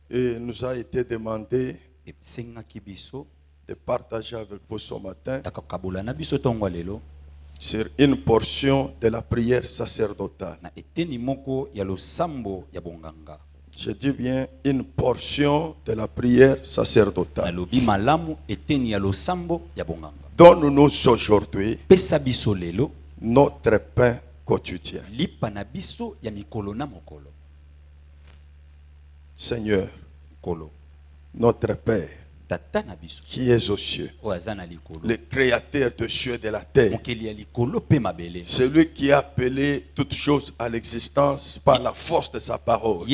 Et nous a été demandé de partager avec vous ce matin sur une portion de la prière sacerdotale. Je dis bien une portion de la prière sacerdotale. Donne-nous aujourd'hui notre pain quotidien. Seigneur, notre Père, qui est aux cieux, le créateur de cieux et de la terre, celui qui a appelé toutes choses à l'existence par la force de sa parole.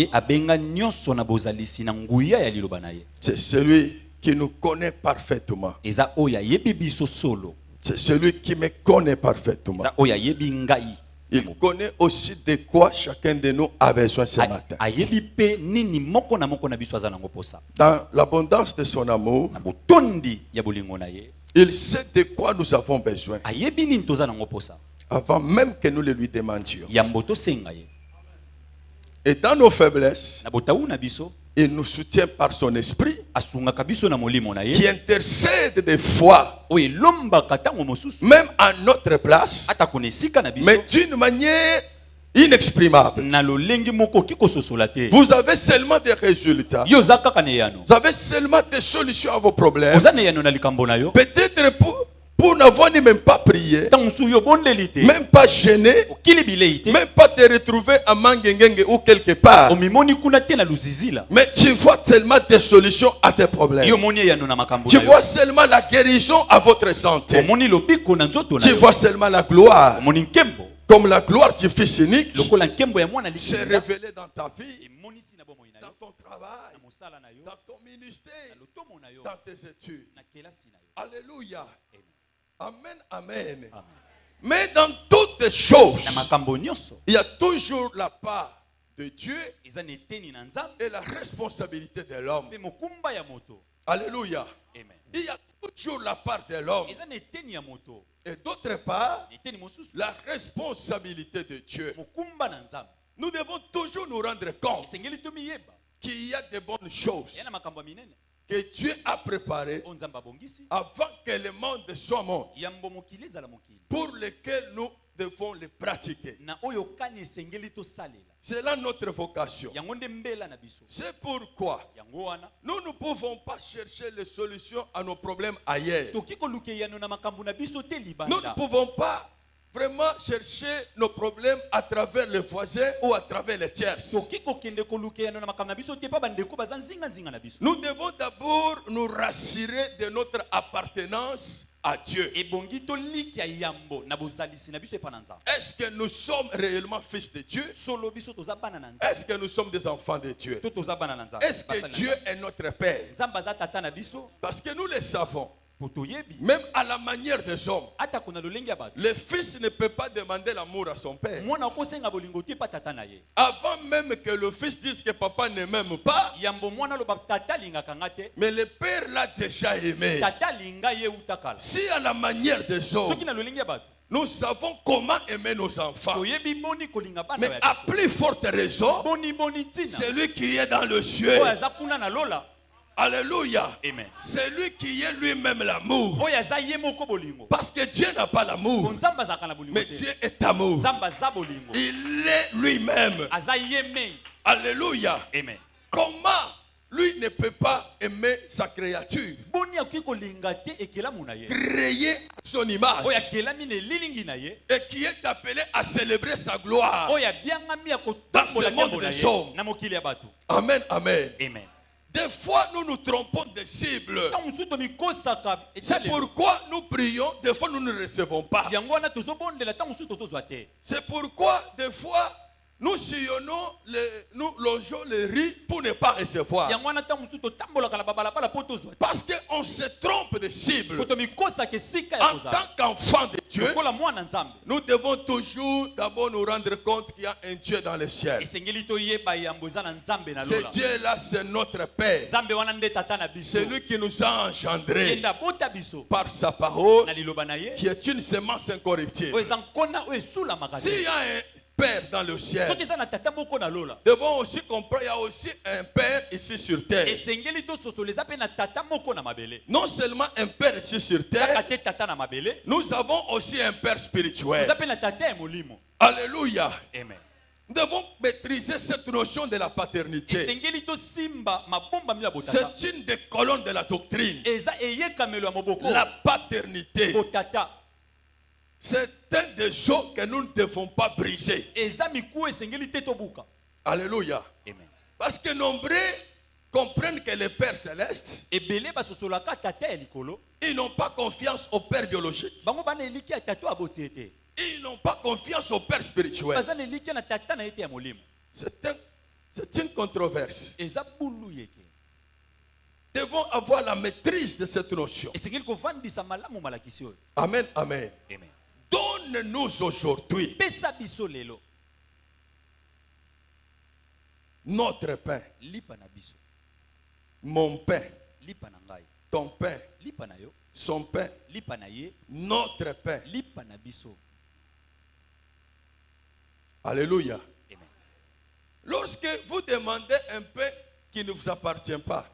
C'est celui qui nous connaît parfaitement. C'est celui qui me connaît parfaitement. Il connaît aussi de quoi chacun de nous a besoin ce matin. Dans l'abondance de son amour, il sait de quoi nous avons besoin avant même que nous le lui demandions. Et dans nos faiblesses, il nous soutient par son esprit qui intercède des fois, même à notre place, mais d'une manière inexprimable. Vous avez seulement des résultats. Vous avez seulement des solutions à vos problèmes. Peut-être pour n'avoir même pas prié, même pas gêné, même pas te retrouver à Mangengenge ou quelque part. Mais tu vois tellement des solutions à tes problèmes. Tu vois seulement la guérison à votre santé. Tu vois seulement la gloire. Comme la gloire du Fils unique s'est révélée dans ta vie, dans ton travail, dans ton ministère, dans tes études. Alléluia. Amen, amen. Mais dans toutes les choses, il y a toujours la part de Dieu et la responsabilité de l'homme. Alléluia. Il y a toujours la part de l'homme. Et d'autre part, la responsabilité de Dieu. Nous devons toujours nous rendre compte qu'il y a de bonnes choses que Dieu a préparées avant que le monde soit monde, pour lesquels nous devons les pratiquer. C'est là notre vocation. C'est pourquoi nous ne pouvons pas chercher les solutions à nos problèmes ailleurs. Nous ne pouvons pas vraiment chercher nos problèmes à travers les voisins ou à travers les tiers. Nous devons d'abord nous rassurer de notre appartenance à Dieu. Est-ce que nous sommes réellement fils de Dieu? Est-ce que nous sommes des enfants de Dieu? Est-ce que Dieu est notre Père? Parce que nous le savons. Même à la manière des hommes, le fils ne peut pas demander l'amour à son père. Avant même que le fils dise que papa ne m'aime pas, mais le père l'a déjà aimé. Si à la manière des hommes, nous savons comment aimer nos enfants, mais à plus forte raison, celui qui est dans le ciel. Alléluia. Amen. C'est lui qui est lui-même l'amour. Parce que Dieu n'a pas l'amour, mais Dieu est amour. Il est lui-même. Alléluia. Amen. Comment lui ne peut pas aimer sa créature, créée à son image, et qui est appelé à célébrer sa gloire dans ce monde des hommes. Amen, amen. Amen. Des fois, nous nous trompons de cible. C'est pourquoi nous prions, des fois nous ne recevons pas. C'est pourquoi, des fois, Nous sillonnons, nous longeons les riz pour ne pas recevoir. Parce qu'on se trompe de cible. En tant qu'enfant de Dieu, nous devons toujours d'abord nous rendre compte qu'il y a un Dieu dans le ciel. Ce Dieu-là, c'est notre Père. C'est lui qui nous a engendrés par sa parole, qui est une semence incorruptible. S'il y a un Père dans le ciel, devons aussi comprendre qu'il y a aussi un Père ici sur terre. Non seulement un Père ici sur terre, nous avons aussi un Père spirituel. Alléluia. Amen. Nous devons maîtriser cette notion de la paternité. C'est une des colonnes de la doctrine. La paternité. C'est un des os que nous ne devons pas briser. Alléluia. Amen. Parce que nombreux comprennent que le Père céleste, ils n'ont pas confiance au Père biologique. Ils n'ont pas confiance au Père spirituel. C'est une controverse. Nous devons avoir la maîtrise de cette notion. Amen, amen. Amen. Donne-nous aujourd'hui notre pain, mon pain, ton pain, son pain, notre pain. Alléluia. Amen. Lorsque vous demandez un pain qui ne vous appartient pas,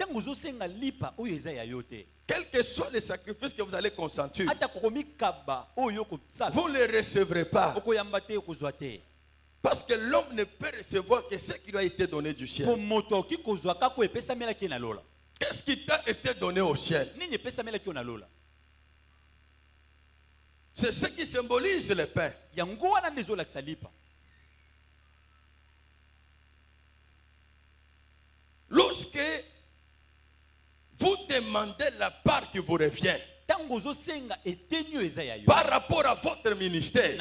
quel que soit les sacrifices que vous allez consentir, vous ne les recevrez pas. Parce que l'homme ne peut recevoir que ce qui lui a été donné du ciel. Qu'est-ce qui t'a été donné au ciel? C'est ce qui symbolise le pain. Lorsque vous demandez la part qui vous revient par rapport à votre ministère,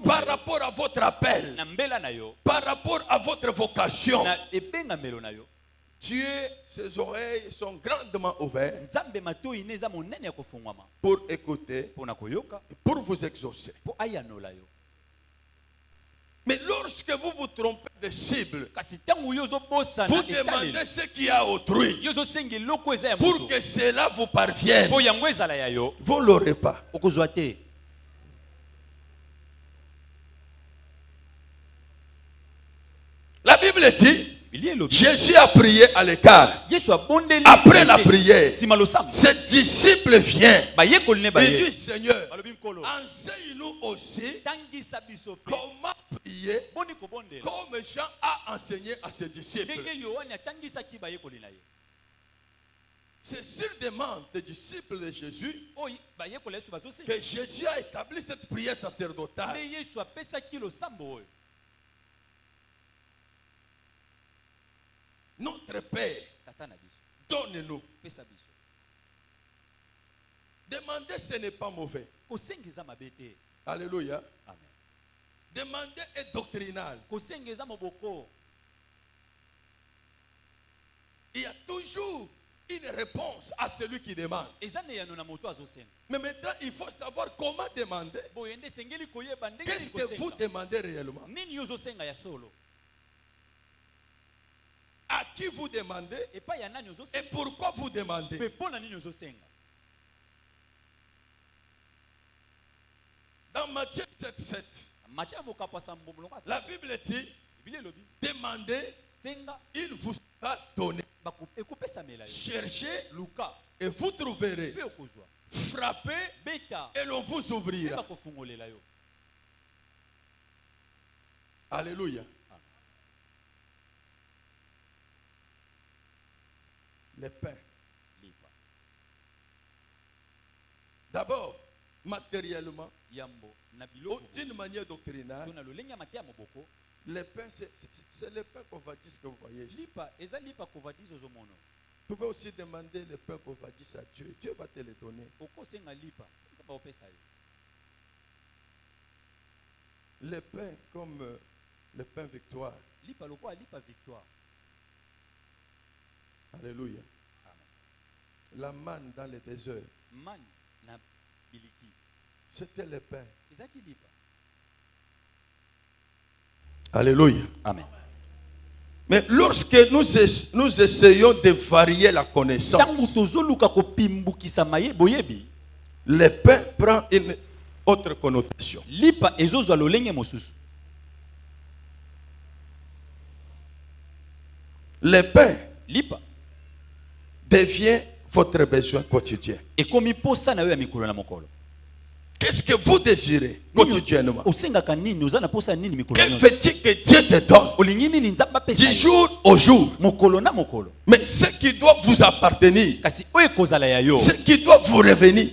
par rapport à votre appel, par rapport à votre vocation, Dieu, ses oreilles sont grandement ouvertes pour écouter, pour vous exaucer. Mais lorsque vous vous trompez de cible, vous demandez ce qu'il y a autrui pour que cela vous parvienne, vous ne l'aurez pas. La Bible dit, Jésus a prié à l'écart. Après la prière, ses disciples viennent. Il dit, Seigneur, enseigne-nous aussi comment prier comme Jean a enseigné à ses disciples. C'est sur demande des disciples de Jésus que Jésus a établi cette prière sacerdotale. Notre Père, donne-nous. Demander, ce n'est pas mauvais. Alléluia. Amen. Demander est doctrinal. Il y a toujours une réponse à celui qui demande. Mais maintenant, il faut savoir comment demander. Qu'est-ce que vous demandez réellement? À qui vous demandez et pourquoi vous demandez? Dans Matthieu 7:7, la Bible dit, demandez, il vous sera donné. Cherchez et vous trouverez. Frappez et l'on vous ouvrira. Alléluia. Le pain. D'abord, matériellement, d'une manière doctrinale, le pain, c'est le pain qu'on va dire ce que vous voyez. Vous pouvez aussi demander le pain qu'on va dire à Dieu. Dieu va te le donner. Le pain comme Le pain victoire. Lipa loko lipa victoire. Alléluia. La manne dans le désert. Man na biliki. C'était le pain. Ezaki lipa. Alléluia. Amen. Mais lorsque nous essayons de varier la connaissance, le pain prend une autre connotation. Lipa ezozwa lolenge mosusu. Le pain Lipa devient votre besoin quotidien. Et comme il pose ça na yo ya mikolo na mokolo. Qu'est-ce que vous désirez quotidiennement? Quel veux-tu que Dieu te donne du jour au jour? Mais ce qui doit vous appartenir, ce qui doit vous revenir.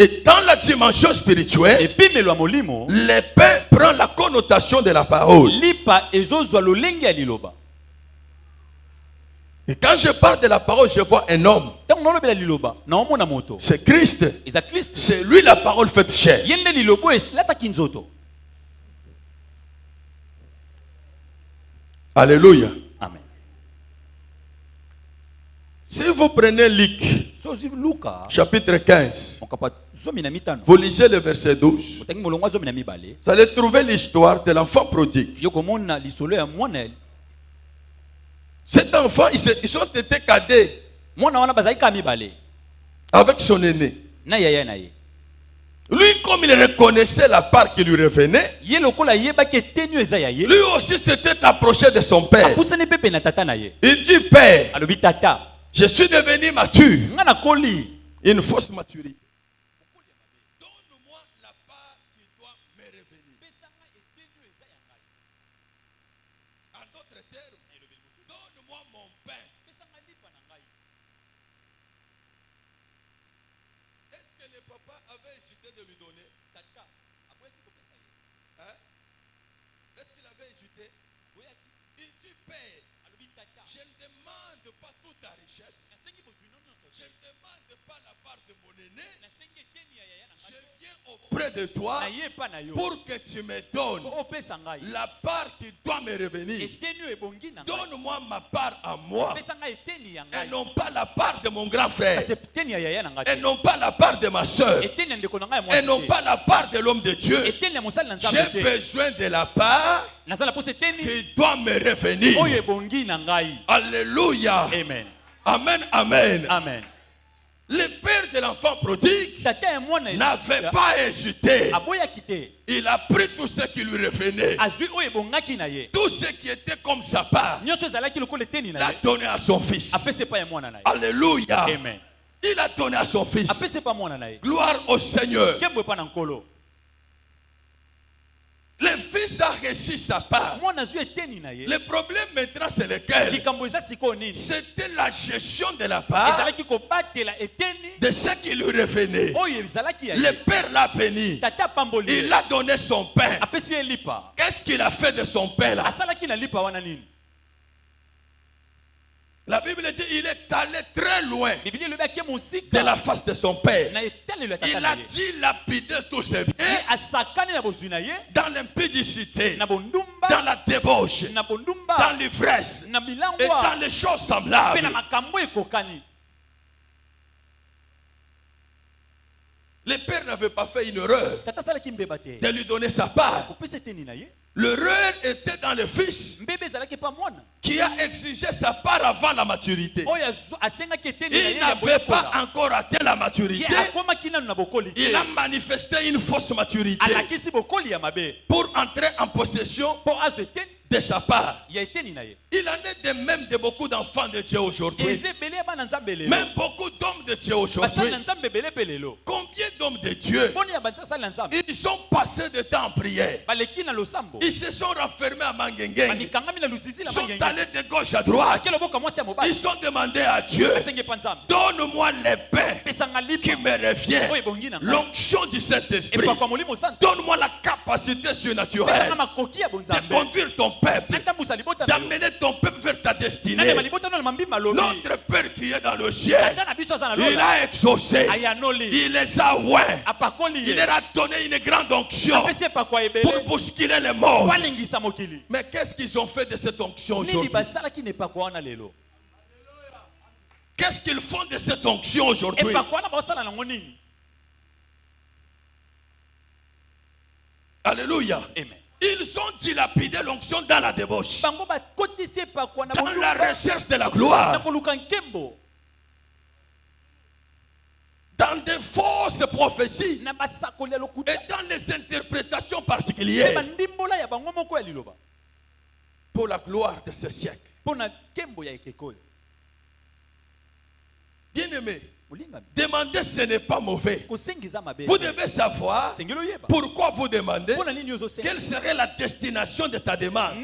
Et dans la dimension spirituelle, le pain prend la connotation de la parole. Et quand je parle de la parole, je vois un homme. C'est Christ. C'est lui la parole faite chair. Alléluia. Amen. Si vous prenez Luc, chapitre 15, vous lisez le verset 12, vous allez trouver l'histoire de l'enfant prodigue. Cet enfant, ils ont été cadets avec son aîné. Lui, comme il reconnaissait la part qui lui revenait, lui aussi s'était approché de son père. Il dit, Père, je suis devenu mature. Une fausse maturité. Donne-moi la part qui doit me revenir. En d'autres termes, donne-moi mon pain. Est-ce que le papa avait hésité de lui donner? Hein? Est-ce qu'il avait hésité? Il dit, Père, je ne demande pas toute ta richesse. Je ne demande pas la part de mon aîné. Je viens auprès de toi pour que tu me donnes la part qui doit me revenir. Donne-moi ma part à moi et non pas la part de mon grand frère et non pas la part de ma soeur et non pas la part de l'homme de Dieu. J'ai besoin de la part qui doit me revenir. Alléluia. Amen. Amen, amen. Amen. Le père de l'enfant prodigue n'avait pas hésité. Il a pris tout ce qui lui revenait. Tout ce qui était comme sa part. Il a donné à son fils. Alléluia. Amen. Il a donné à son fils. Gloire au Seigneur. Le fils a reçu sa part. Le problème maintenant c'est lequel? C'était la gestion de la part de ce qui lui revenait. Le père l'a béni. Il a donné son pain. Qu'est-ce qu'il a fait de son pain là? La Bible dit il est allé très loin de la face de son père. Il a dilapidé tous ses biens dans l'impudicité, dans la débauche, dans l'ivresse et dans les choses semblables. Le père n'avait pas fait une erreur de lui donner sa part. L'erreur était dans le fils qui a exigé sa part avant la maturité. Il n'avait pas encore atteint la maturité. Il a manifesté une fausse maturité pour entrer en possession de sa part. Il en est de même de beaucoup d'enfants de Dieu aujourd'hui. Même beaucoup d'hommes de Dieu aujourd'hui. Combien d'hommes de Dieu ils sont passés de temps en prière. Ils se sont renfermés à Mangengen. Ils sont allés de gauche à droite. Ils ont demandé à Dieu, donne-moi les pains qui me revient. L'onction du Saint-Esprit. Donne-moi la capacité surnaturelle de conduire ton peuple, d'amener ton peuple vers ta destinée. Notre Père qui est dans le ciel, il a exaucé, il les a oués, il leur a donné une grande onction pour bousculer les morts. Mais qu'est-ce qu'ils ont fait de cette onction aujourd'hui? Qu'est-ce qu'ils font de cette onction aujourd'hui? Alléluia. Amen. Ils ont dilapidé l'onction dans la débauche, dans la recherche de la gloire, dans des fausses prophéties et dans les interprétations particulières pour la gloire de ce siècle. Bien-aimé, demander, ce n'est pas mauvais. Vous devez savoir pourquoi vous demandez. Quelle serait la destination de ta demande?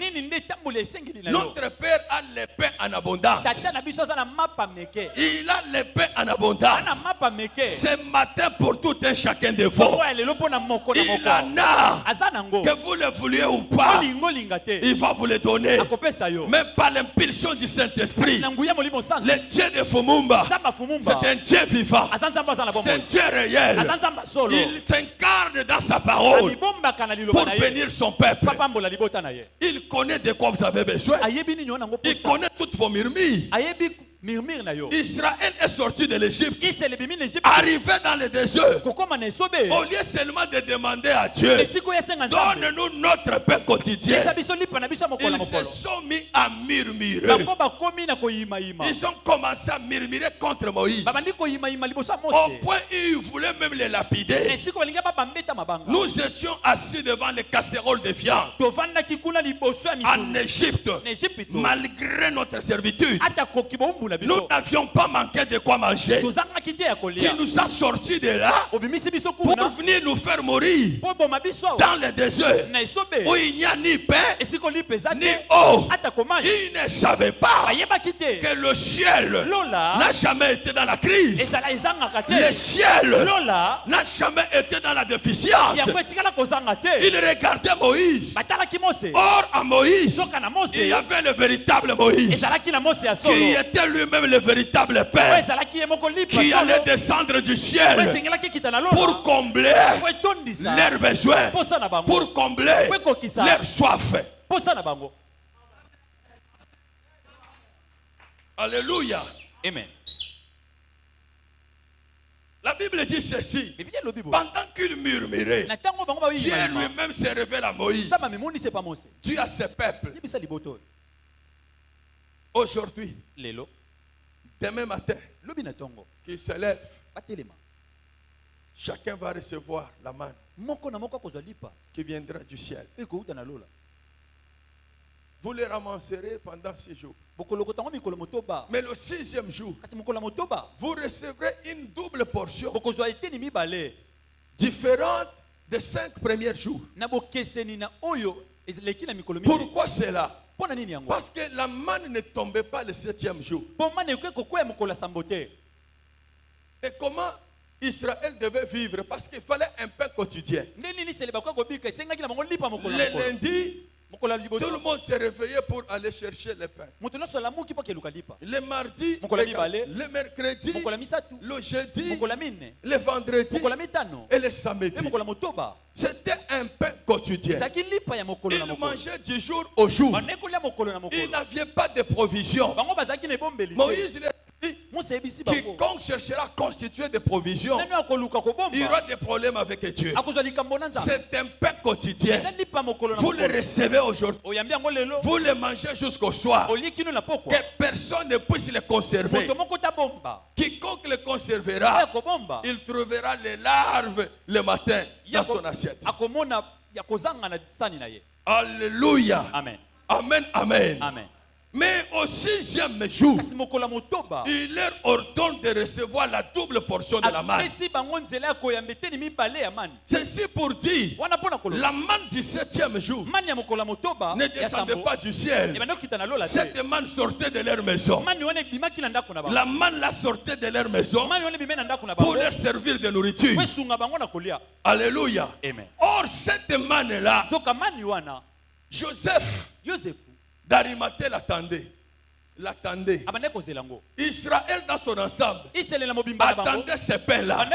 Notre Père a les pains en abondance. Il a les pains en abondance. Ce matin, pour tout un chacun de vous, il en a. Que vous le vouliez ou pas, il va vous le donner. Même par l'impulsion du Saint-Esprit. Le Dieu de Fumumba, c'est un Dieu vivant, c'est un Dieu réel. Il s'incarne dans sa parole pour bénir son peuple. Il connaît de quoi vous avez besoin. Il connaît toutes vos murmures. Israël est sorti de l'Égypte, arrivé dans le désert. Au lieu seulement de demander à Dieu, donne-nous notre pain quotidien, ils se sont mis à murmurer. Ils ont commencé à murmurer contre Moïse, au point où ils voulaient même les lapider. Nous étions assis devant les casseroles de viande en Égypte, malgré notre servitude. Nous n'avions pas manqué de quoi manger. Tu nous as sortis de là pour venir nous faire mourir dans le désert où il n'y a ni pain ni eau. Ils ne savaient pas que le ciel n'a jamais été dans la crise. Le ciel n'a jamais été dans la déficience. Il regardait Moïse. Or à Moïse, il y avait le véritable Moïse qui était lui-même le véritable Père, qui allait descendre du ciel pour combler leurs besoins, pour combler leur soif. Alléluia. Amen. La Bible dit ceci: pendant qu'il murmurait, Dieu lui-même se révèle à Moïse. Dieu a ce peuple. Aujourd'hui, demain matin, qui se lève, chacun va recevoir la manne qui viendra du ciel. Vous les ramasserez pendant 6 jours. Mais le 6e jour, vous recevrez une double portion différente des 5 premiers jours. Pourquoi cela? Parce que la manne ne tombait pas le 7e jour. Et comment Israël devait vivre? Parce qu'il fallait un pain quotidien. Le lundi, tout le monde s'est réveillé pour aller chercher le pain. Le mardi, le mercredi, le jeudi, le vendredi et le samedi. C'était un pain quotidien. Ils mangeaient du jour au jour. Ils n'avaient pas de provisions. Moïse leur dit: quiconque cherchera à constituer des provisions, il y aura des problèmes avec Dieu. C'est un pain quotidien. Vous le recevez aujourd'hui. Vous le mangez jusqu'au soir. Que personne ne puisse le conserver. Quiconque le conservera, il trouvera les larves le matin dans son assiette. Alléluia. Amen. Amen. Amen. Amen. Mais au 6e jour, il leur ordonne de recevoir la double portion de la manne. Ceci pour dire, la manne du 7e jour ne descendait pas du ciel. Cette manne sortait de leur maison. La manne la sortait de leur maison pour leur servir de nourriture. Alléluia. Amen. Or, cette manne-là, Joseph d'Arimathée l'attendait. Israël dans son ensemble attendait ces pains-là.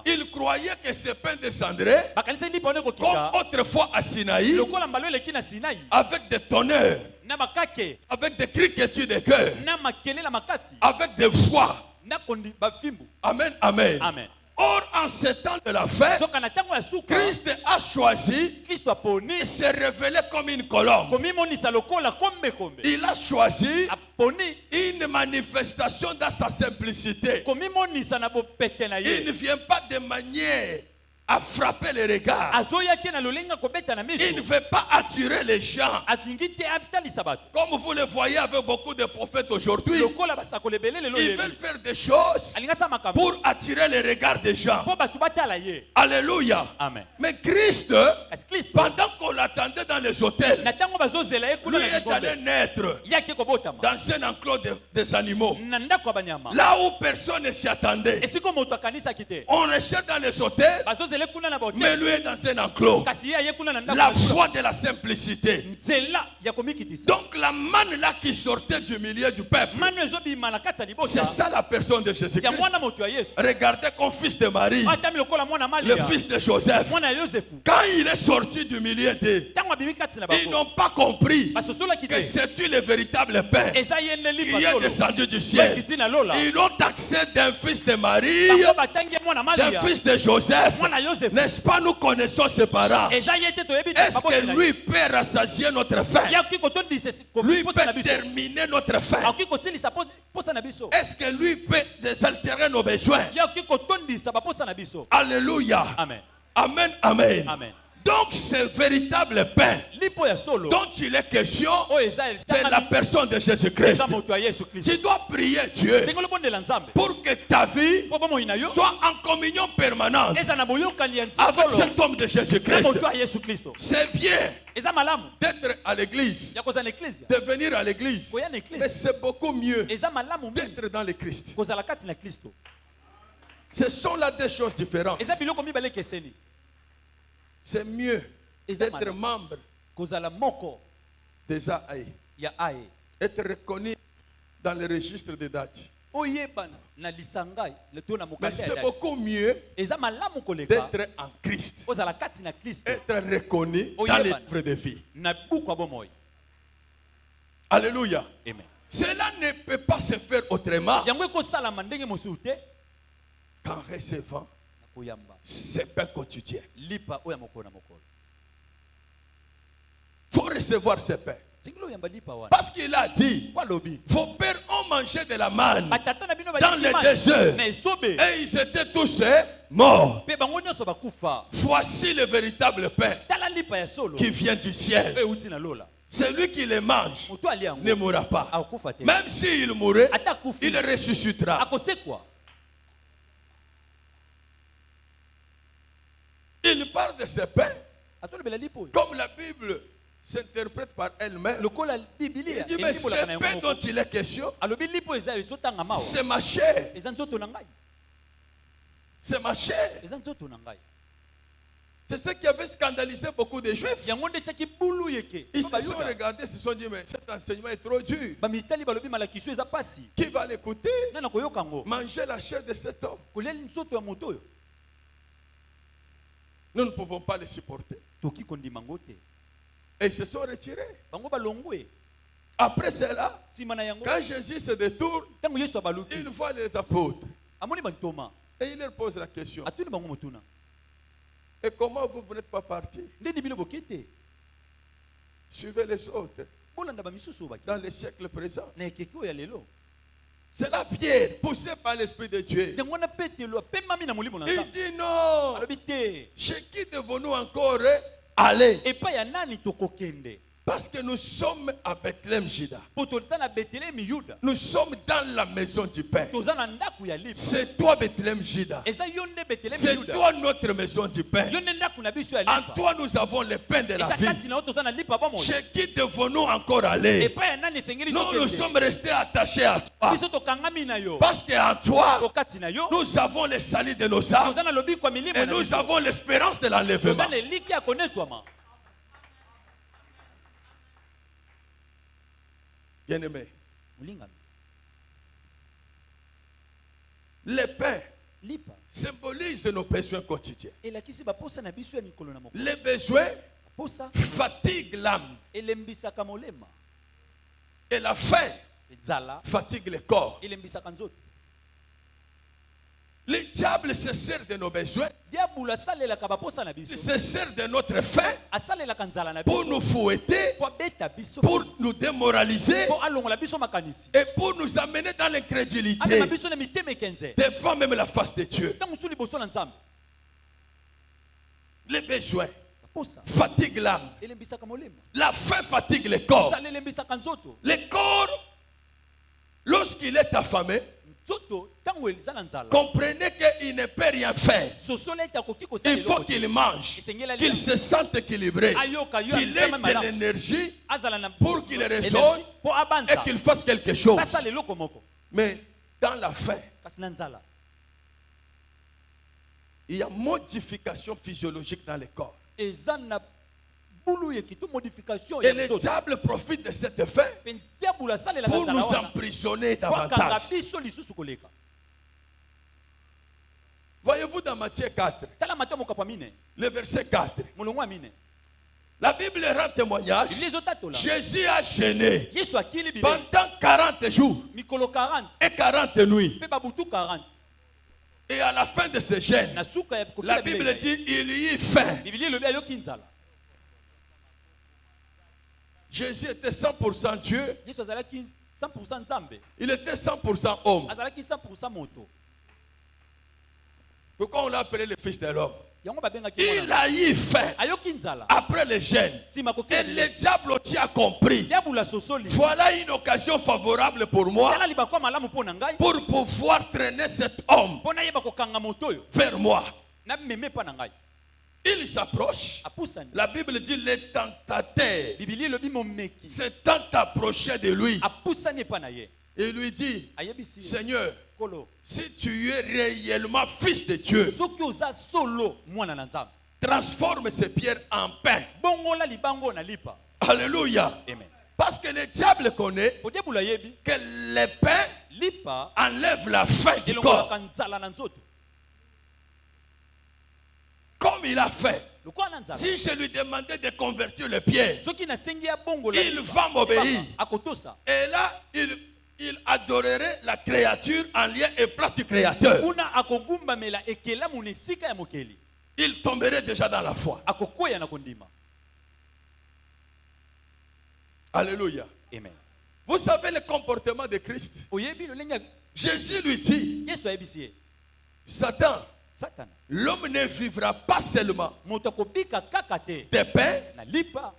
Il croyait que ces pains descendraient comme autrefois à Sinaï, avec des tonnerres, avec des criquetudes de cœur, avec des voix. Amen, amen. Or, en ce temps de la fête, Christ a choisi de se révéler comme une colombe. Il a choisi une manifestation dans sa simplicité. Il ne vient pas de manière à frapper les regards. Il ne veut pas attirer les gens. Comme vous le voyez avec beaucoup de prophètes aujourd'hui, ils veulent faire des choses pour attirer les regards des gens. Alléluia. Amen. Mais Christ, pendant qu'on l'attendait dans les hôtels, lui est allé naître dans un enclos des animaux, là où personne ne s'y attendait. On recherche dans les hôtels, mais lui est dans un enclos. La foi de la simplicité. Donc la manne là qui sortait du milieu du peuple, c'est ça la personne de Jésus-Christ. Regardez comme fils de Marie, le fils de Joseph, quand il est sorti du milieu d'eux, ils n'ont pas compris que c'est le véritable pain qui est descendu du ciel. Ils l'ont taxé d'un fils de Marie, d'un fils de Joseph. N'est-ce pas, nous connaissons ses parents? Est-ce que lui peut rassasier notre faim? Lui peut terminer notre faim? Est-ce que lui peut désaltérer nos besoins? Alléluia. Amen. Amen, amen. Amen. Donc ce véritable pain dont il est question, c'est la personne de Jésus-Christ. Tu dois prier Dieu pour que ta vie soit en communion permanente avec cet homme de Jésus-Christ. C'est bien d'être à l'église, de venir à l'église, mais c'est beaucoup mieux d'être dans le Christ. Ce sont là des choses différentes. C'est mieux d'être membre déjà être reconnu dans le registre des dates. Mais c'est beaucoup mieux d'être en Christ, être reconnu dans les livres de vie. Alléluia. Amen. Cela ne peut pas se faire autrement qu'en recevant ces pains quotidiens. Il faut recevoir ces pains. Parce qu'il a dit, vos pères ont mangé de la manne dans le désert et ils étaient tous morts. Voici le véritable pain qui vient du ciel. Celui qui le mange ne mourra pas. Même s'il mourrait, il ressuscitera. Il parle de ce pain comme la Bible s'interprète par elle-même. Il dit, mais ce pain dont il est question, c'est ma chair. C'est ma chair. C'est ce qui avait scandalisé beaucoup de Juifs. Ils se sont regardés, ils se sont dit, mais cet enseignement est trop dur. Qui va l'écouter? Manger la chair de cet homme. Nous ne pouvons pas les supporter. Et ils se sont retirés. Après cela, quand Jésus se détourne, il voit les apôtres. Et il leur pose la question. Et comment vous n'êtes pas partis? Suivez les autres. Dans le siècle présent. C'est la pierre poussée par l'Esprit de Dieu. Il dit non. Chez qui devons-nous encore aller? Parce que nous sommes à Bethléem, Juda. Nous sommes dans la maison du Père. C'est toi, Bethléem, Juda. C'est toi, notre maison du Père. En toi, nous avons le pain de la vie. Chez qui devons-nous encore aller? Nous sommes restés attachés à toi. Parce qu'en toi, nous avons le salut de nos âmes. Et nous avons l'espérance de l'enlèvement. Bien-aimé, mulingami le pain lipa symbolise nos besoins quotidiens. elakisi baposa na biso ya mikolo na mokolo. Les besoins Posa fatiguent l'âme elembisaka molema, et la faim ezala fatigue le corps. elembisaka nzoto. Le diable se sert de nos besoins, diabolo asalelaka baposa na il biso, se sert de notre faim asalelaka nzala na pour biso nous fouetter, po abeta biso, pour nous démoraliser po alongola biso makanisi, et pour nous amener dans amema l'incrédulité biso na mitema ekenze devant même la face de Dieu. ntango mosusu liboso na nzambe. Les besoins Posa fatiguent l'âme, elembisaka molema, la faim fatigue le corps. nzala elembisaka nzoto. Le corps, lorsqu'il est affamé, Nzoto ntango eza na nzala, comprenez qu'il ne peut rien faire. sosola ete akoki kosala Il faut eloko te. qu'il mange, Esengeli qu'il alia. se sente équilibré, Ayoka yo qu'il ait amema de malamu. l'énergie Azala na pour qu'il énergie, raisonne po et abanza qu'il fasse quelque chose. basala eloko moko. Mais dans la faim, Kasi na nzala il y a modification physiologique dans le corps. eza na bulu yekitu modification Et ya le nzoto. diable profite de cette faim Pe diabolo asalelaka pour nzala nous wana emprisonner po akanga davantage. biso lisusu koleka. Voyez-vous dans Matthieu 4, Tala Mateo mokapa mine, le verset 4, molongo ya mine. la Bible rend témoignage. Biblia ezotatola. Jésus a gêné Yesu akili bibe pendant 40 jours mikolo 40 et 40 nuits. pe babutu 40. Et à la fin de ce jeûne, Na suka ya kokila la Bible dit il y eut faim. Biblia elobi ayoki nzala. Jésus était 100% Dieu, Yesu azalaki 100% nzambe, il était 100% homme. azalaki 100% moto. Pourquoi on l'a appelé le fils de l'homme? Yango babengaki Il mwana. a eu faim Ayoki nzala. après le jeûne. Sima Et kokila le bile. diable aussi a compris. Diabolo sosoli. Voilà une occasion favorable pour moi Tala libakwa malamu po na ngai. pour pouvoir traîner cet homme Po na yeba kokanga moto oyo. vers moi. Na meme pa na ngai. Il s'approche. Apusani. La Bible dit le tentateur Biblia elobi momeki. se tente approcher de lui. Apusani pa na ye. Et lui dit, Ayebisi. Seigneur, Kolo. si tu es réellement fils de Dieu, Soki oza solo mwana na nzambe. transforme ces pierres en pain. Bongola libango na lipa. Alléluia. Amen. Parce que le diable connaît Po diabolo ayebi que le pain lipa enlève la faim du elongolaka corps. nzala na nzoto. Comme il a fait. Lokola na nzala. Si je lui demandais de convertir les pierres, Soki nasengi ya bongola il lipa, va m'obéir. akotosa. Et là, il adorerait la créature en lien et place du Créateur. Kuna akogumbamela ekelamu na esika ya mokeli. Il tomberait déjà dans la foi. Akokwea na kondima. Alléluia. Amen. Vous savez le comportement de Christ. Oyebi lolenge ya Jésus lui dit, Yesu ayebisi ye. Satan, Satana. l'homme ne vivra pas seulement Moto akobika kaka te de pain, na lipa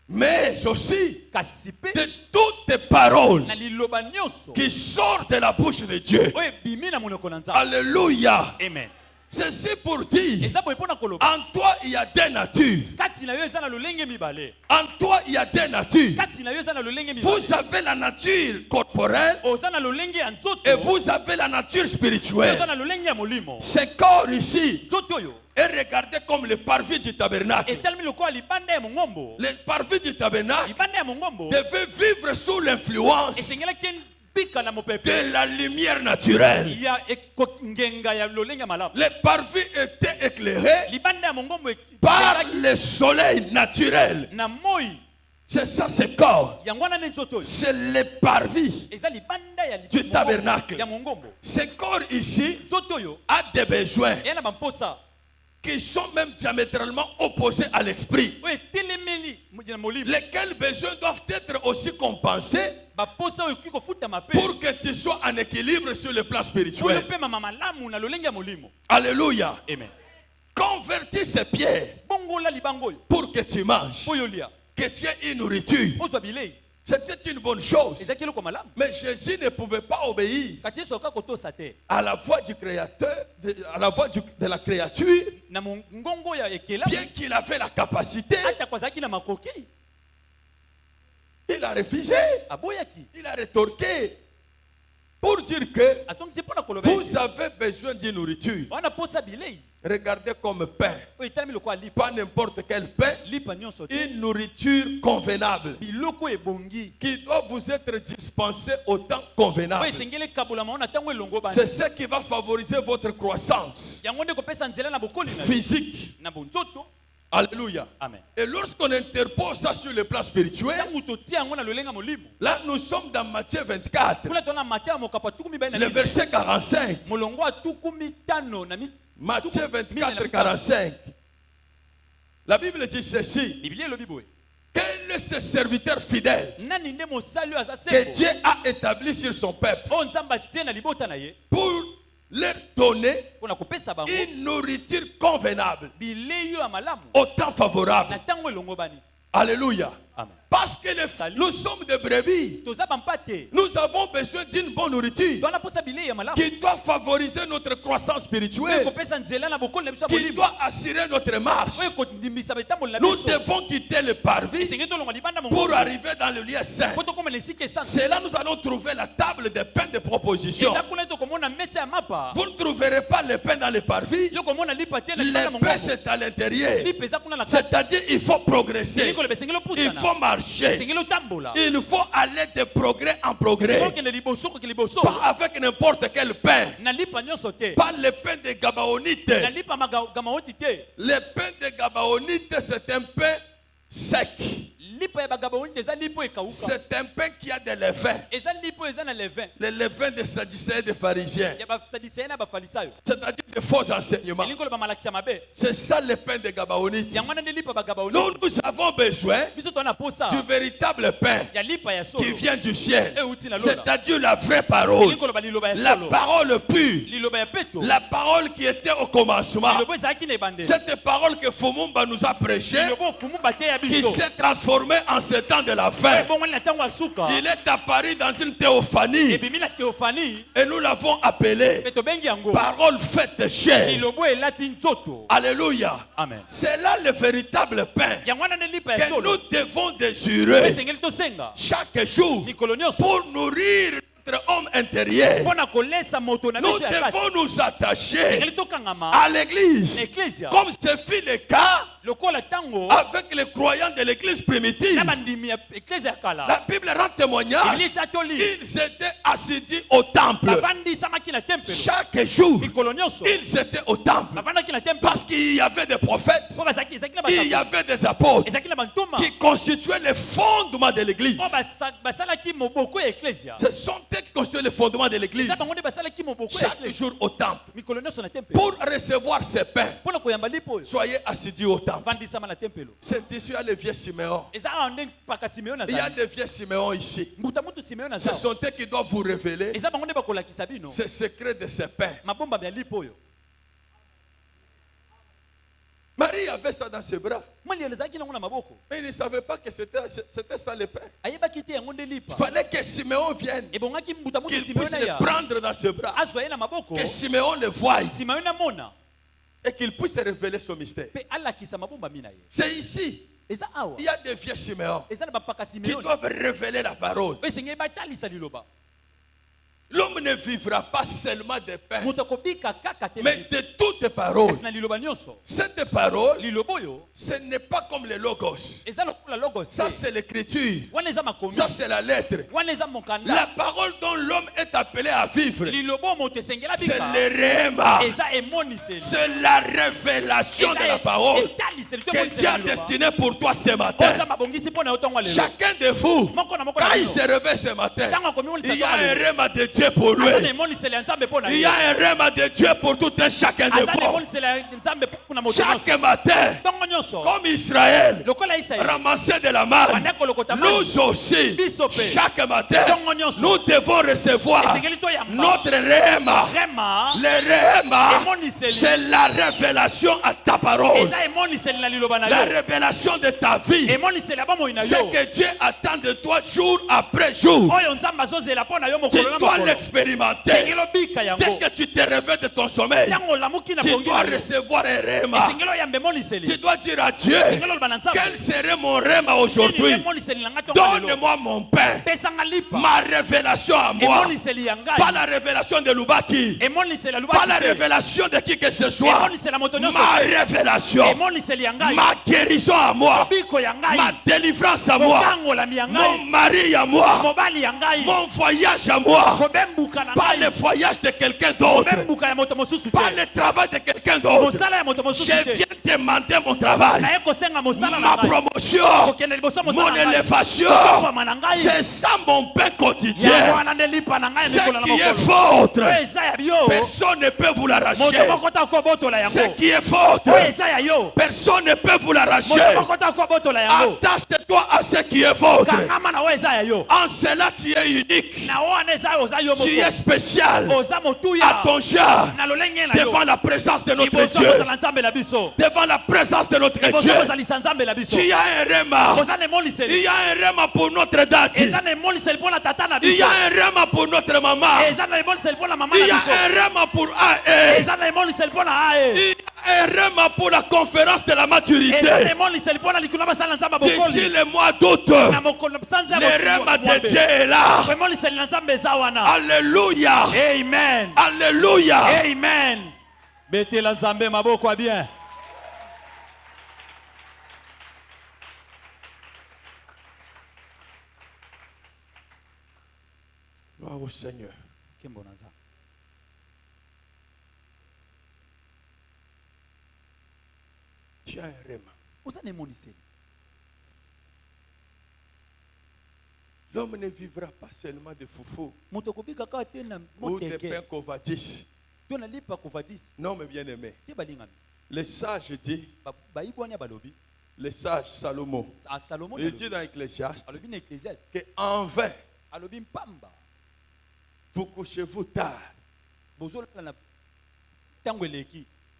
mais aussi kasi pe de toutes les paroles na liloba nyonso qui sortent de la bouche de Dieu. oyo ebimi na monoko na nzambe. Alléluia. Amen. Ceci pour dire, Eza boye mpo na koloba en toi il y a deux natures. kati na yo eza na lolenge mibale. En toi il y a deux natures. Kati na yo eza na lolenge mibale. Vous avez la nature corporelle Oza na lolenge ya nzoto. et vous avez la nature Oza spirituelle. na lolenge ya molimo. Ce corps ici Nzoto oyo est regardé comme le parvis du tabernacle. etalemi lokola libanda ya mongombo. Le parvis du tabernacle Libanda ya mongombo devait vivre sous l'influence esengelaki bika na mopepe de la lumière naturelle. ya ngenga ya lolenge ya malamu. Le parvis était éclairé Libanda ya mongombo par ekelaki le soleil naturel. na moi. C'est ça ce corps. Yango wana ne nzoto oyo C'est le parvis eza libanda ya du tabernacle. ya mongombo. Ce corps ici Nzoto oyo a des besoins eya na bamposa qui sont même diamétralement opposés à l'esprit. oyo etelemeli na molimo. Lesquels besoins doivent être aussi compensés baposa oyo ekoki kofutama mpe pour que tu sois en équilibre sur le plan oyo spirituel. mpe mama malamu na lolenge ya molimo. Alléluia. Amen. Convertis ces pierres bongola libango oyo pour que tu manges, mpo oyo lia que tu aies une nourriture. ozwa bilei C'était une bonne chose. ezalaki eloko malamu. Mais Jésus ne pouvait pas obéir kasi yesu akoka kotosa te à la voix du Créateur, à la voix de la créature, na mongongo ya ekelamu. bien qu'il avait la capacité. atako azalaki na makoki Il a refusé, aboyaki il a rétorqué pour dire que azongisi mpo na koloba vous avez besoin d'une nourriture. wana posa bilei regardez comme pain. oyo etalemi lokola lipa Pas n'importe quel pain. lipa nyonso te Une nourriture convenable biloko ebongi qui doit vous être dispensée au temps oyo convenable. esengeli ekabolama o na ntango elongo bana C'est ce qui va favoriser votre croissance yango nde kopesa nzela na bokoli na yo physique. na bonzoto. Alléluia. Amen. Et lorsqu'on interpose ça sur le plan spirituel, ntango totia yango na lolenga molimo là nous sommes dans Matthieu 24, kuna tona mate ya mokapa tuku mibale na le mibale. verset 45. molongo ya tuku mitano na Matthieu 24, 45. La Bible dit ceci. biblia elobi boye Quel est ce serviteur fidèle nani nde mosali oyo aza que sembo Dieu a établi sur son peuple oyo nzambe atie na libota na ye pour leur donner mpona kopesa bango une nourriture convenable bilei oyo ya malamu au temps favorable? na ntango elongo bani. Alléluia. Amen. Parce que nous sommes des brebis. toza bampate Nous avons besoin d'une bonne nourriture twana posa bilei ya malamu qui doit favoriser notre croissance oyo spirituelle, kopesa nzela na bokoli na biso ya qui molimo doit assurer notre marche. oyo kondimisa betamboli na Nous biso devons quitter le parvis esengeli tolonga libanda pour mongo arriver dans le lieu saint. po tokoma na esika esanga C'est là que nous allons trouver la table des pains de proposition. eza kuna tokomona mesa ya mapa Vous ne trouverez pas le pain dans le parvis. yo komona lipa te na libanda Le pain, mongongo c'est à l'intérieur. lipa eza kuna na kati C'est-à-dire il faut progresser. esengeli koloba esengeli Il opusana faut marcher. esengeli otambola Il faut aller de progrès en progrès. okende liboso kokende liboso Pas avec n'importe quel pain. na lipa nyonso te Pas le pain de Gabaonite. na lipa magamaoti te Le pain de Gabaonite, c'est un pain sec. lipa ya bagabaoni te eza lipa oyo ekauka C'est un pain qui a de levain. eza lipa oyo eza na levin Le levain des sadducéens et des pharisiens. ya basadiseye na bafarisayo C'est-à-dire de faux enseignements. elingi koloba malakisi ya mabe C'est ça le pain de Gabaonite. yango wana nde lipa bagabaoni Nous avons besoin biso toza na posa du véritable pain ya lipa ya qui solo vient du ciel. euti na lola C'est-à-dire la vraie parole. elingi koloba liloba ya La solo parole pure. liloba ya peto La parole qui était au commencement. liloba ezalaki na ebandeli Cette parole que Fumumba nous a prêchée, liloba ofumu bate ya qui biso s'est transformée en ce temps de la fin. ebongwani na ntango ya suka Il est apparu dans une théophanie ebimi na teofani et nous l'avons appelé mpe tobengi yango parole faite chair. liloba elati nzoto. Alléluia. Amen. C'est là le véritable pain yango wana nde lipa ya que nous solo devons désirer esengeli tosenga chaque jour mikolo nyonso pour nourrir notre homme intérieur. mpo na kolesa moto na Nous biso ya kati devons nous attacher esengeli tokangama à l'église Ecclesia. comme ce fut le cas lokola ntango avec les croyants de l'église primitive. na bandimi ya eklese ya La kala Bible rend témoignage. ebili tatoli Ils étaient assidus au temple. bavandisamaki na tempelo Chaque jour, mikolo nyonso ils étaient au temple. bavandaki na tempelo Parce qu'il y avait des prophètes, mpo ezalaki na il y basapo avait des apôtres ezalaki na bantoma qui constituaient les fondements de l'église. mpo basalaki moboko ya eklesia Ce sont eux qui constituent les fondements de l'église. eza bango nde basalaki moboko ya Chaque eklesia jour au temple. mikolo nyonso na tempelo Pour recevoir ces pains, mpo na koyamba lipa oyo soyez assidus au temple. vandisama na tempelo C'est ici, il y a les vieux Siméon. eza awa nde mpaka simeon Il y a azali des vieux Siméon ici. mbuta mutu simeon Ce aza sont eux qui doivent vous révéler eza bango nde bakolakisa bino ce secret de ces pains. mabomba ya lipa oyo Marie avait ça dans ses bras. mwali ezalaki nango na maboko Mais il ne savait pas que c'était ça le pain. ayebaki te yango nde Il lipa fallait que Siméon vienne, ebongaki mbuta mutu qu'il simeon puisse le aya prendre dans ses bras, azwa ye na maboko que Siméon le voie simeon amona et qu'il puisse révéler son mystère. mpe alakisa mabomba mi na ye C'est ici, eza awa il y a des vieux Siméon eza na bapaka qui simeon doivent révéler la parole. oyo esengeli batalisa liloba L'homme ne vivra pas seulement de pain, moto akobika kaka te mais de toutes paroles. kasi na liloba nyonso Cette parole, liloba oyo ce n'est pas comme le logos. eza lokola logos Ça, te c'est l'écriture. wana eza makomi Ça, c'est la lettre. wana eza La mokanda parole dont l'homme est appelé à vivre, liloba oyo moto esengeli c'est abika le réma. eza emoniseli C'est la révélation de la parole etaliseli to que Dieu a destinée pour toi ce oyo matin. eza mabongisi mpo na yo ntongo lelo Chacun de vous, moko na moko na quand il bino se réveille ce matin, ntango akomi molisa il y a ntongo un lelo réma de Dieu pour lui. aza na emoniseli ya nzambe mpo na Il y ye a un réma de Dieu pour tout un chacun de aza na vous. emoniseli ya nzambe mpona moto nyonso Chaque matin, ntongo nyonso comme Israël, lokola israeli ramasser de la manne, banda kolokota mani nous aussi, Biso pe. chaque matin, ntongo nyonso nous devons recevoir esengeli toyamba notre réma. rema Le réma, emoniseli c'est la révélation à ta parole. eza emoniseli na liloba na La yo révélation de ta vie. emoniseli ya bomoi na Ce yo que Dieu attend de toi jour après jour. oyo nzambe azozela mpo na yo Tu mokolo na dois mokolo l'expérimenter. Dès que tu te réveilles de ton sommeil, tu dois recevoir un réma. Tu dois dire à Dieu, quel serait mon réma aujourd'hui? Donne-moi mon pain, ma révélation à moi, pas la révélation de Lubaki, pas la révélation de qui que ce soit, ma révélation, ma guérison à moi, ma délivrance à moi, mon mari à moi, mon voyage à moi, pas le voyage de quelqu'un d'autre, pas le travail de quelqu'un d'autre. Je viens demander mon travail, ma promotion, mon élévation. C'est ça mon pain quotidien. Ce qui est vôtre, personne ne peut vous l'arracher. Ce qui est vôtre, personne ne peut vous l'arracher. Attache-toi à ce qui est vôtre. En cela tu es unique. Tu es spécial à ton genre devant la présence de notre Dieu. Devant la présence de notre Dieu. Tu as un réma. Il y a un réma pour notre date. Il y a un réma pour notre maman. Il y a un réma pour AE. Il y a un réma pour la conférence de la maturité. D'ici le mois d'août, le réma de Dieu est là. Alléluia. Amen. Alléluia. Amen. Betela nzambe maboko bien. Gloire au Seigneur. Tu as un réma. L'homme ne vivra pas seulement de foufou ou de pain covadis. Non, mais bien aimé. Le sage dit, le sage Salomon, il dit dans Ecclésiaste qu'en vain vous couchez-vous tard.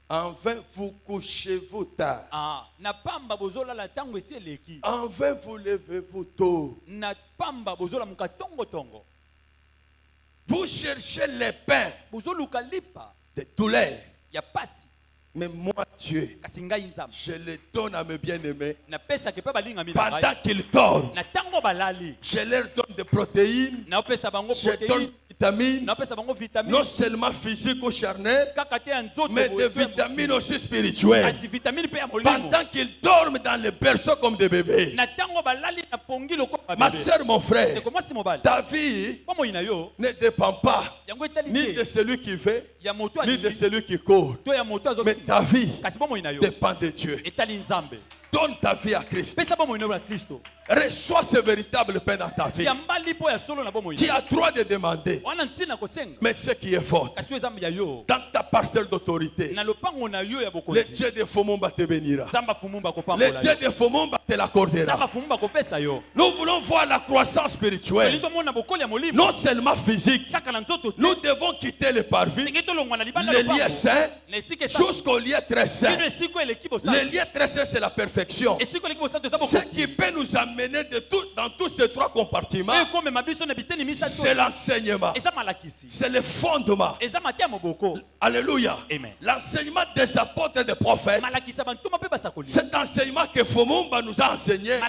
En vain vous couchez-vous tard. En vain vous levez-vous tôt. Vous cherchez les pains de douleur. Mais moi, Dieu, je le donne à mes bien-aimés. Pendant qu'ils dorment, je leur donne des protéines. Je donne des vitamines, non seulement physiques ou charnelles, mais des vitamines aussi spirituelles. Pendant qu'ils dorment dans les berceaux comme des bébés. Ma soeur, mon frère, ta vie ne dépend pas ni de celui qui fait, ni de celui qui court. Mais ta vie dépend de Dieu. Donne ta vie à Christ. Reçois ce véritable pain dans ta vie. Tu as droit de demander. Mais ce qui est fort, dans ta parcelle d'autorité, le Dieu de Fomumba te bénira. Le Dieu de Fomumba te l'accordera. Nous voulons voir la croissance spirituelle, non seulement physique. Nous devons quitter le parvis, le lieu saint, jusqu'au lieu très saint. Le lieu très saint, c'est la perfection. Ce qui peut nous amener dans tous ces trois compartiments, c'est l'enseignement, c'est le fondement. Alléluia. L'enseignement des apôtres et des prophètes, cet enseignement que Fomumba nous a enseigné,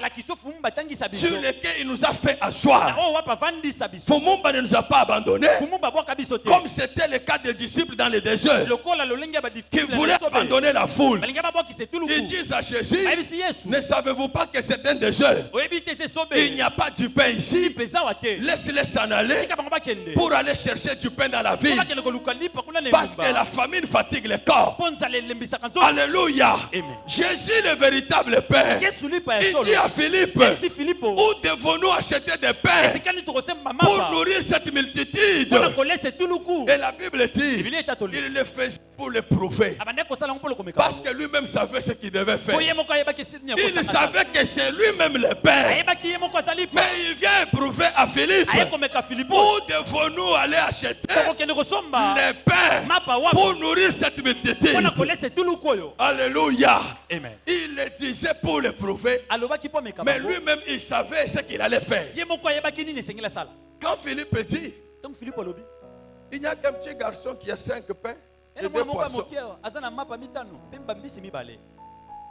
sur lequel il nous a fait asseoir. Fomumba ne nous a pas abandonnés, comme c'était le cas des disciples dans le désert, qui voulaient abandonner la foule. Ils disent à Jésus, ne savez-vous pas que c'est un désert? Il n'y a pas du pain ici. Laisse-les s'en aller pour aller chercher du pain dans la ville. Parce que la famine fatigue le corps. Alléluia. Jésus le véritable pain. Il dit à Philippe, où devons-nous acheter des pains pour nourrir cette multitude? Et la Bible dit, il le faisait pour le prouver. Parce que lui-même savait ce qu'il devait faire. Il savait que c'est lui-même le pain. Mais il vient prouver à Philippe, où devons-nous aller acheter les pains pour nourrir cette multitude? Alléluia. Il le disait pour le prouver, mais lui-même il savait ce qu'il allait faire. Quand Philippe dit, Tant Philippe alobi. Il n'y a qu'un petit garçon qui a 5 pains et 2 poissons.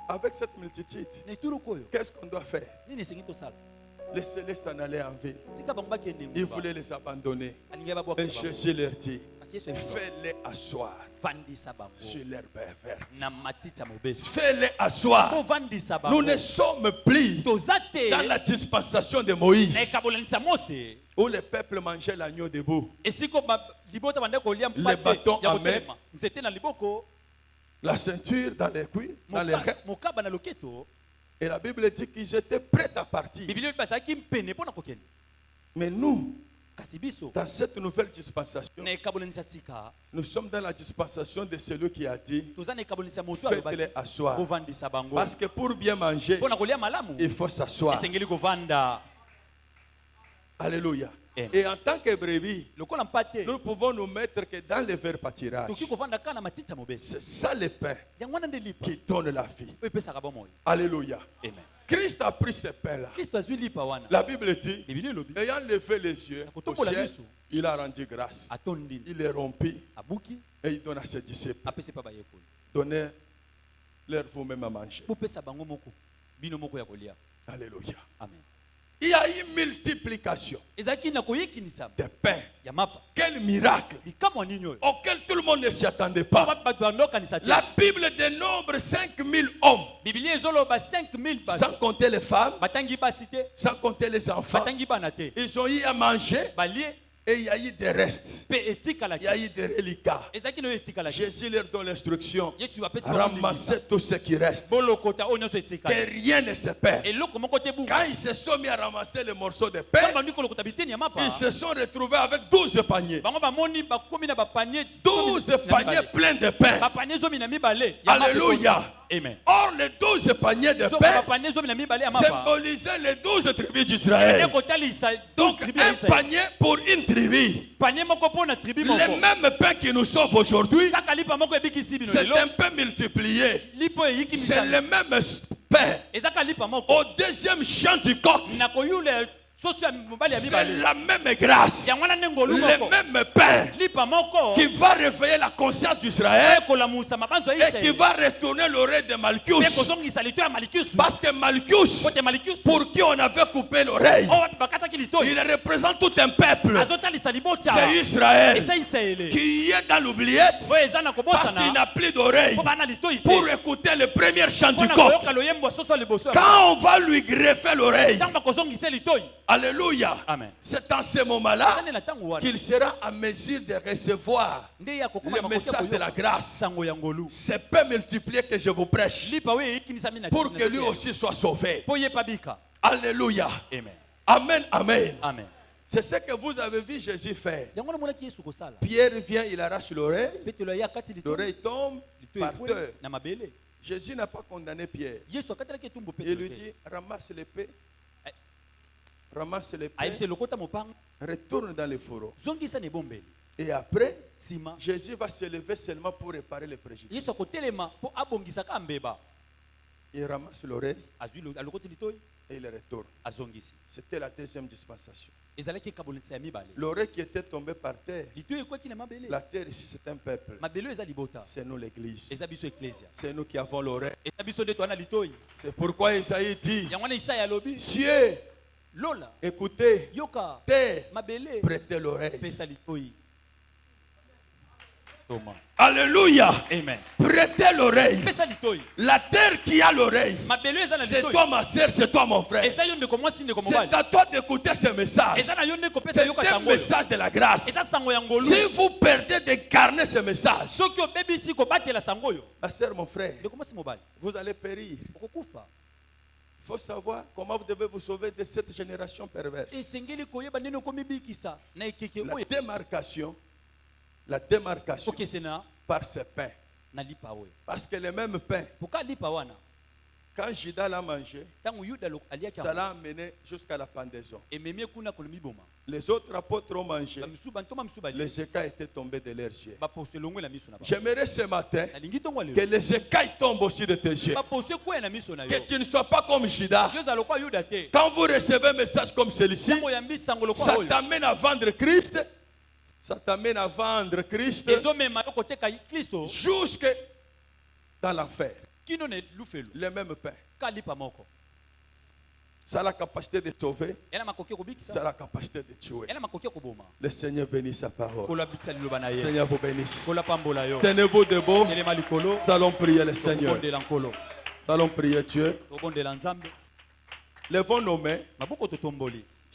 Avec cette multitude, qu'est-ce qu'on doit faire? Laissez-les s'en aller en ville. Ils voulaient les abandonner. Et Jésus leur dit, fais-les asseoir sur l'herbe verte. Fais-les asseoir. Nous ne sommes plus dans la dispensation de Moïse, où le peuple mangeait l'agneau debout, les bâtons en main, la ceinture dans les cuisses, dans les reins. Et la Bible dit qu'ils étaient prêts à partir. Mais nous, dans cette nouvelle dispensation, nous sommes dans la dispensation de celui qui a dit, faites-les asseoir. Parce que pour bien manger, il faut s'asseoir. Alléluia. Et en tant que brebis, nous pouvons nous mettre que dans les verts pâturages. C'est ça le pain qui donne la vie. Alléluia. Christ a pris ce pain-là. La Bible dit, ayant levé les yeux au ciel, il a rendu grâce. Il est rompu et il donne à ses disciples. Donnez-leur vous-même à manger. Alléluia. Amen. Il y a une multiplication de pain. Quel miracle auquel tout le monde ne s'y attendait pas. La Bible dénombre 5000 hommes, sans compter les femmes, sans compter les enfants. Ils ont eu à manger. Et il y a eu des restes. Il y a eu des reliquats. Jésus leur donne l'instruction. Ramassez tout ce qui reste. Que rien ne se perd. Quand ils se sont mis à ramasser les morceaux de pain, ils se sont retrouvés avec 12 paniers. 12 paniers pleins de pain. Alléluia. Amen. Or, les 12 paniers de pain symbolisaient les 12 tribus d'Israël. Donc, un panier pour une tribu. Le même pain qui nous sauve aujourd'hui, c'est un pain multiplié. C'est le même pain. Au deuxième chant du coq, c'est la même grâce, le même pain qui va réveiller la conscience d'Israël et qui va retourner l'oreille de Malchus. Parce que Malchus, pour qui on avait coupé l'oreille, il représente tout un peuple. C'est Israël qui est dans l'oubliette parce qu'il n'a plus d'oreille pour écouter le premier chant du coq. Quand on va lui greffer l'oreille, alléluia. C'est en ce moment-là qu'il sera en mesure de recevoir le message de la grâce. C'est peu multiplié que je vous prêche pour que lui aussi soit sauvé. Alléluia. Amen, amen. C'est ce que vous avez vu Jésus faire. Pierre vient, il arrache l'oreille. L'oreille tombe par terre. Jésus n'a pas condamné Pierre. Il lui dit, ramasse l'épée. Ramasse l'épée, retourne dans le fourreau. Et après, Jésus va se lever seulement pour réparer les préjudices. Il ramasse l'oreille et il retourne. C'était la deuxième dispensation. L'oreille qui était tombée par terre, la terre ici c'est un peuple. C'est nous l'église. C'est nous qui avons l'oreille. C'est pourquoi Isaïe dit, cieux, écoutez, terre, prêtez l'oreille. Alléluia. Amen. Prêtez l'oreille. La terre qui a l'oreille, c'est toi ma soeur, c'est toi mon frère. C'est à toi d'écouter ce message. C'est un message de la grâce. Si vous perdez d'incarner ce message, ma soeur, mon frère, vous allez périr. Il faut savoir comment vous devez vous sauver de cette génération perverse. La démarcation par ce pain. Parce que le même pain, quand Judas l'a mangé, ça l'a amené jusqu'à la pendaison. Les autres apôtres ont mangé. Les écailles étaient tombés de leurs yeux. J'aimerais ce matin que les écailles tombent aussi de tes yeux. Que tu ne sois pas comme Judas. Quand vous recevez un message comme celui-ci, ça t'amène à vendre Christ Ça t'amène à vendre Christ jusque dans l'enfer. Le même pain. Ça a la capacité de sauver. Ça a la capacité de tuer. Le Seigneur bénit sa parole. Le Seigneur vous bénisse. Tenez-vous debout. Nous allons prier le Seigneur. Nous allons prier Dieu. Levons nos mains.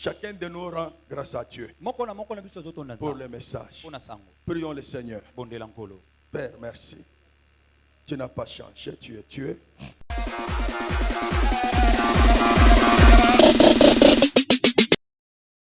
Chacun de nous rend grâce à Dieu pour le message. Prions le Seigneur. Père, merci. Tu n'as pas changé. Tu es Dieu.